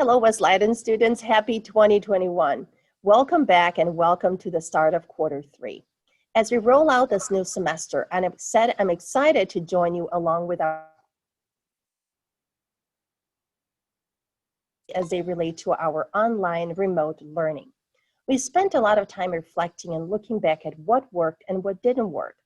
Hello, West Leiden students. Happy 2021. Welcome back and welcome to the start of quarter 3. As we roll out this new semester, and I'm excited to join you along with our as they relate to our online remote learning. We spent a lot of time reflecting and looking back at what worked and what didn't work.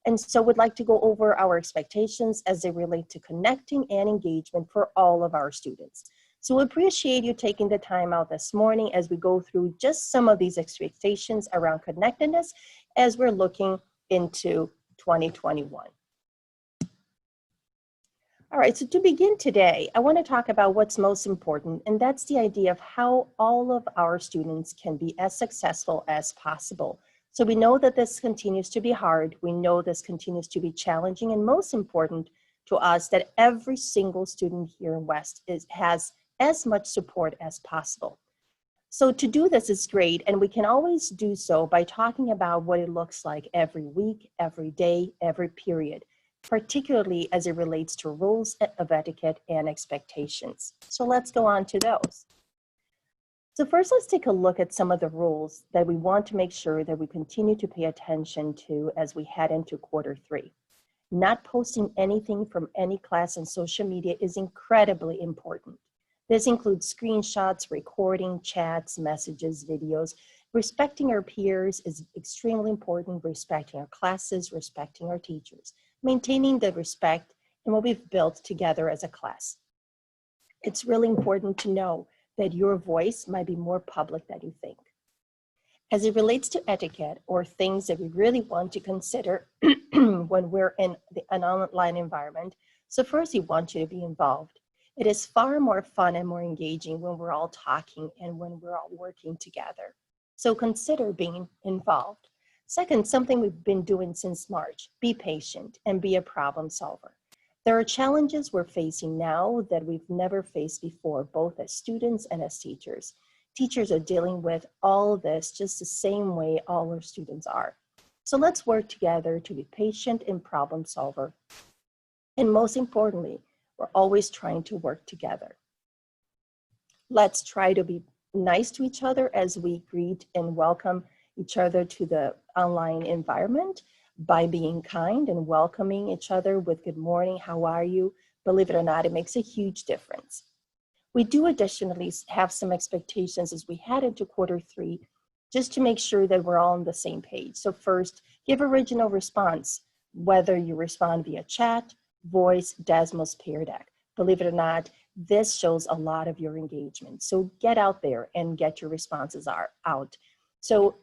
And so we'd like to go over our expectations as they relate to connecting and engagement for all of our students. So we appreciate you taking the time out this morning as we go through just some of these expectations around connectedness as we're looking into 2021. All right, so to begin today, I want to talk about what's most important, and that's the idea of how all of our students can be as successful as possible. So we know that this continues to be hard, we know this continues to be challenging, and most important to us that every single student here in West has as much support as possible. So to do this is great, and we can always do so by talking about what it looks like every week, every day, every period, particularly as it relates to rules of etiquette and expectations. So let's go on to those. So first, let's take a look at some of the rules that we want to make sure that we continue to pay attention to as we head into quarter 3. Not posting anything from any class on social media is incredibly important. This includes screenshots, recording, chats, messages, videos. Respecting our peers is extremely important, respecting our classes, respecting our teachers, maintaining the respect and what we've built together as a class. It's really important to know that your voice might be more public than you think. As it relates to etiquette or things that we really want to consider when we're in an online environment, so first we want you to be involved. It is far more fun and more engaging when we're all talking and when we're all working together. So consider being involved. Second, something we've been doing since March, be patient and be a problem solver. There are challenges we're facing now that we've never faced before, both as students and as teachers. Teachers are dealing with all of this just the same way all our students are. So let's work together to be patient and problem solver. And most importantly, we're always trying to work together. Let's try to be nice to each other as we greet and welcome each other to the online environment by being kind and welcoming each other with good morning, how are you? Believe it or not, it makes a huge difference. We do additionally have some expectations as we head into quarter 3, just to make sure that we're all on the same page. So first, give original response, whether you respond via chat, voice, Desmos, Peer Deck. Believe it or not, this shows a lot of your engagement. So get out there and get your responses out. So,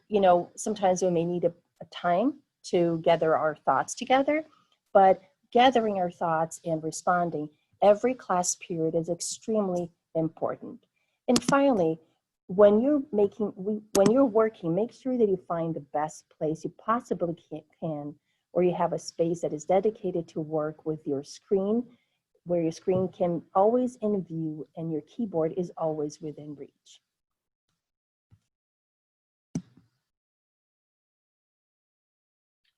sometimes we may need a time to gather our thoughts together, but gathering our thoughts and responding every class period is extremely important. And finally, when you're working, make sure that you find the best place you possibly can, or you have a space that is dedicated to work with your screen, where your screen can always in view and your keyboard is always within reach.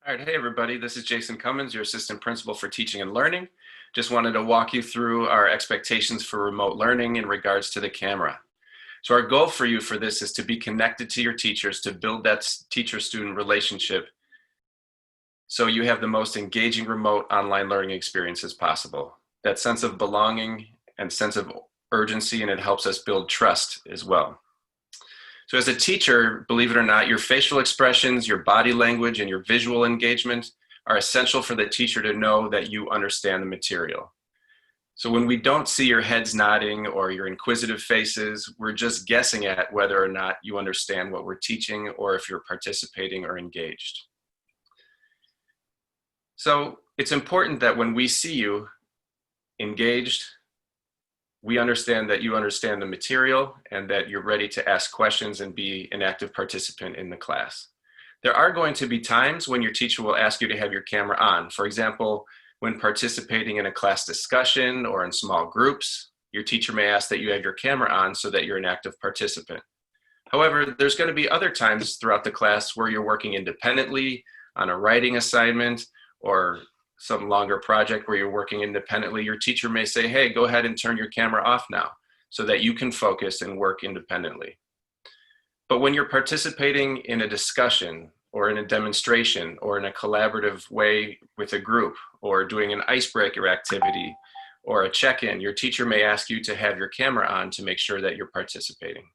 All right, hey everybody, this is Jason Cummins, your Assistant Principal for Teaching and Learning. Just wanted to walk you through our expectations for remote learning in regards to the camera. So our goal for you for this is to be connected to your teachers, to build that teacher-student relationship so you have the most engaging remote online learning experience as possible. That sense of belonging and sense of urgency, and it helps us build trust as well. So as a teacher, believe it or not, your facial expressions, your body language, and your visual engagement are essential for the teacher to know that you understand the material. So when we don't see your heads nodding or your inquisitive faces, we're just guessing at whether or not you understand what we're teaching or if you're participating or engaged. So it's important that when we see you engaged, we understand that you understand the material and that you're ready to ask questions and be an active participant in the class. There are going to be times when your teacher will ask you to have your camera on. For example, when participating in a class discussion or in small groups, your teacher may ask that you have your camera on so that you're an active participant. However, there's going to be other times throughout the class where you're working independently on a writing assignment or some longer project where you're working independently. Your teacher may say, hey, go ahead and turn your camera off now. so that you can focus and work independently. But when you're participating in a discussion or in a demonstration or in a collaborative way with a group or doing an icebreaker activity or a check-in, your teacher may ask you to have your camera on to make sure that you're participating.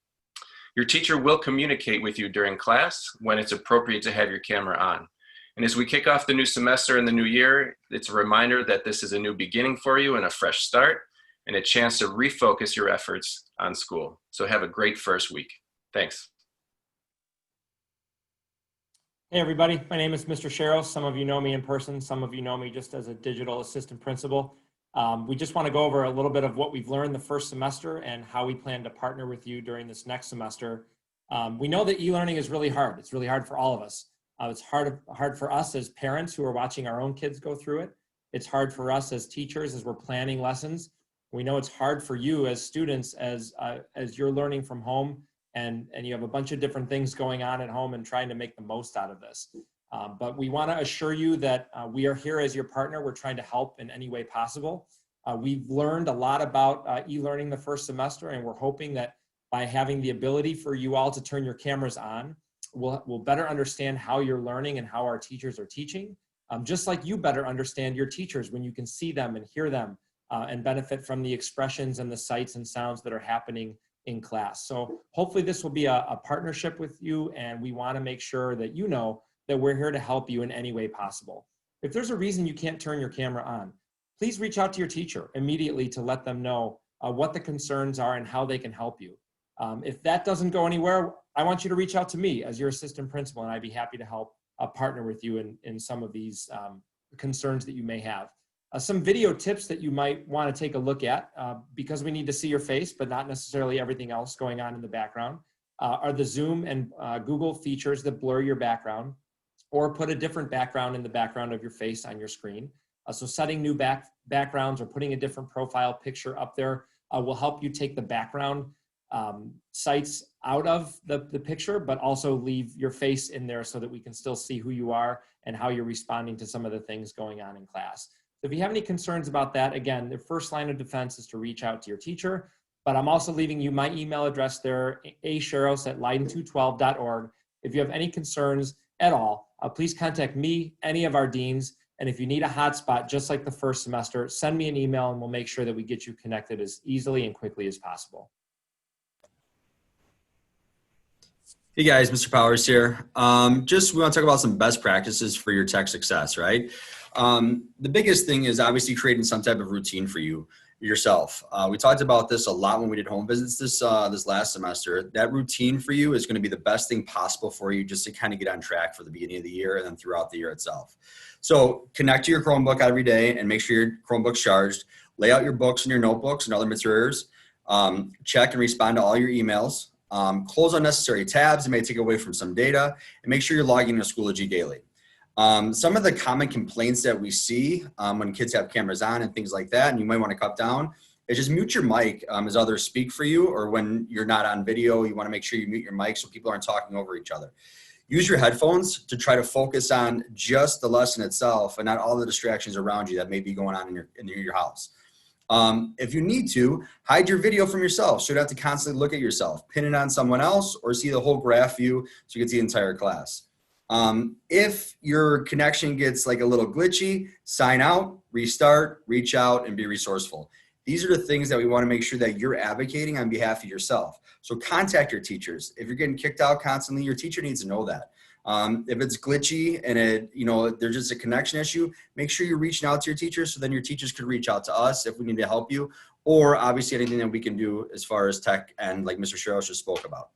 Your teacher will communicate with you during class when it's appropriate to have your camera on. And as we kick off the new semester and the new year, it's a reminder that this is a new beginning for you and a fresh start and a chance to refocus your efforts on school. So have a great first week. Thanks. Hey everybody, my name is Mr. Sherrill. Some of you know me in person, some of you know me just as a digital assistant principal. We just want to go over a little bit of what we've learned the first semester and how we plan to partner with you during this next semester. We know that e-learning is really hard. It's really hard for all of us. It's hard for us as parents who are watching our own kids go through it. It's hard for us as teachers as we're planning lessons. We know it's hard for you as students as you're learning from home and you have a bunch of different things going on at home and trying to make the most out of this. But we want to assure you that we are here as your partner. We're trying to help in any way possible. We've learned a lot about e-learning the first semester, and we're hoping that by having the ability for you all to turn your cameras on, we'll better understand how you're learning and how our teachers are teaching, just like you better understand your teachers when you can see them and hear them and benefit from the expressions and the sights and sounds that are happening in class. So hopefully this will be a partnership with you, and we want to make sure that you know that we're here to help you in any way possible. If there's a reason you can't turn your camera on, please reach out to your teacher immediately to let them know what the concerns are and how they can help you. If that doesn't go anywhere, I want you to reach out to me as your assistant principal, and I'd be happy to help partner with you in some of these concerns that you may have. Some video tips that you might want to take a look at, because we need to see your face, but not necessarily everything else going on in the background, are the Zoom and Google features that blur your background or put a different background in the background of your face on your screen. So setting new backgrounds or putting a different profile picture up there will help you take the background sites out of the picture, but also leave your face in there so that we can still see who you are and how you're responding to some of the things going on in class. So if you have any concerns about that, again, the first line of defense is to reach out to your teacher, but I'm also leaving you my email address there, asherros@leiden212.org. If you have any concerns at all, please contact me, any of our deans, and if you need a hotspot, just like the first semester, send me an email and we'll make sure that we get you connected as easily and quickly as possible. Hey guys, Mr. Powers here. We want to talk about some best practices for your tech success, right? The biggest thing is obviously creating some type of routine for yourself. We talked about this a lot when we did home visits this last semester. That routine for you is going to be the best thing possible for you just to kind of get on track for the beginning of the year and then throughout the year itself. So connect to your Chromebook every day and make sure your Chromebook's charged. Lay out your books and your notebooks and other materials. Check and respond to all your emails. Close unnecessary tabs that may take away from some data, and make sure you're logging into Schoology daily. Some of the common complaints that we see when kids have cameras on and things like that, and you might want to cut down, is just mute your mic as others speak for you, or when you're not on video, you want to make sure you mute your mic so people aren't talking over each other. Use your headphones to try to focus on just the lesson itself and not all the distractions around you that may be going on in your house. If you need to, hide your video from yourself so you don't have to constantly look at yourself. Pin it on someone else or see the whole graph view so you can see the entire class. If your connection gets like a little glitchy, sign out, restart, reach out, and be resourceful. These are the things that we want to make sure that you're advocating on behalf of yourself. So contact your teachers. If you're getting kicked out constantly, your teacher needs to know that. If it's glitchy and there's just a connection issue, make sure you're reaching out to your teachers so then your teachers could reach out to us if we need to help you, or obviously anything that we can do as far as tech and like Mr. Sherrill just spoke about.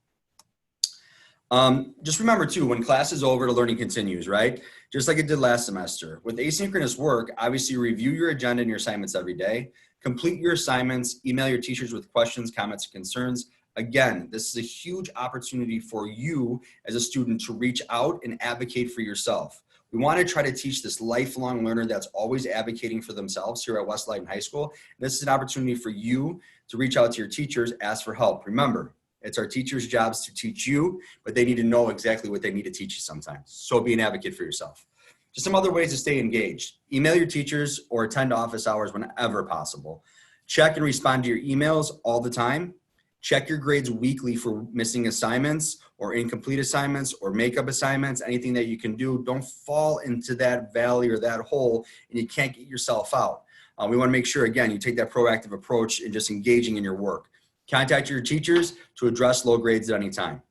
Just remember too, when class is over, the learning continues, right? Just like it did last semester. With asynchronous work, obviously review your agenda and your assignments every day. Complete your assignments, email your teachers with questions, comments, and concerns. Again, this is a huge opportunity for you as a student to reach out and advocate for yourself. We want to try to teach this lifelong learner that's always advocating for themselves here at West Leiden High School. This is an opportunity for you to reach out to your teachers, ask for help. Remember, it's our teachers' jobs to teach you, but they need to know exactly what they need to teach you sometimes. So be an advocate for yourself. Just some other ways to stay engaged. Email your teachers or attend office hours whenever possible. Check and respond to your emails all the time. Check your grades weekly for missing assignments or incomplete assignments or makeup assignments, anything that you can do. Don't fall into that valley or that hole and you can't get yourself out. We want to make sure, again, you take that proactive approach in just engaging in your work. Contact your teachers to address low grades at any time.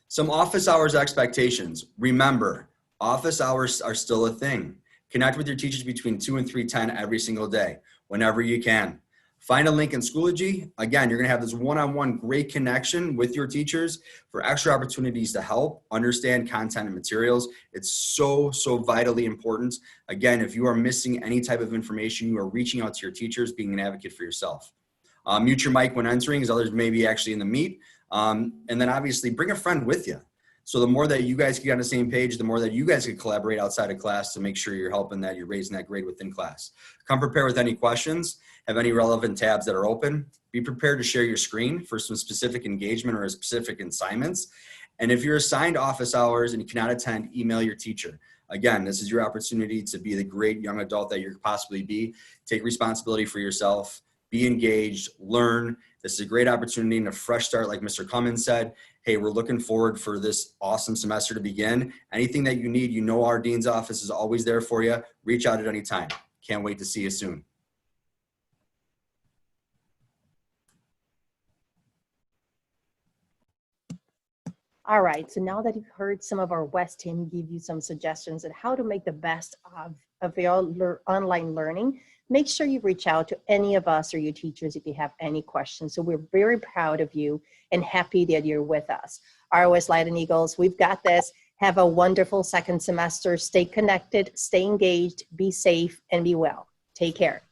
Some office hours expectations. Remember, office hours are still a thing. Connect with your teachers between 2 and 3:10 every single day, whenever you can. Find a link in Schoology. Again, you're going to have this one-on-one great connection with your teachers for extra opportunities to help understand content and materials. It's so vitally important. Again, if you are missing any type of information, you are reaching out to your teachers, being an advocate for yourself. Mute your mic when entering, as others may be actually in the meet. And then obviously bring a friend with you. So the more that you guys get on the same page, the more that you guys can collaborate outside of class to make sure you're helping that, you're raising that grade within class. Come prepared with any questions, have any relevant tabs that are open. Be prepared to share your screen for some specific engagement or specific assignments. And if you're assigned office hours and you cannot attend, email your teacher. Again, this is your opportunity to be the great young adult that you could possibly be. Take responsibility for yourself, be engaged, learn. This is a great opportunity and a fresh start, like Mr. Cummins said. Hey, we're looking forward for this awesome semester to begin. Anything that you need, you know our dean's office is always there for you. Reach out at any time. Can't wait to see you soon. All right, so now that you've heard some of our West team give you some suggestions on how to make the best of your online learning, make sure you reach out to any of us or your teachers if you have any questions. So we're very proud of you and happy that you're with us. ROS Light and Eagles, we've got this. Have a wonderful second semester. Stay connected, stay engaged, be safe, and be well. Take care.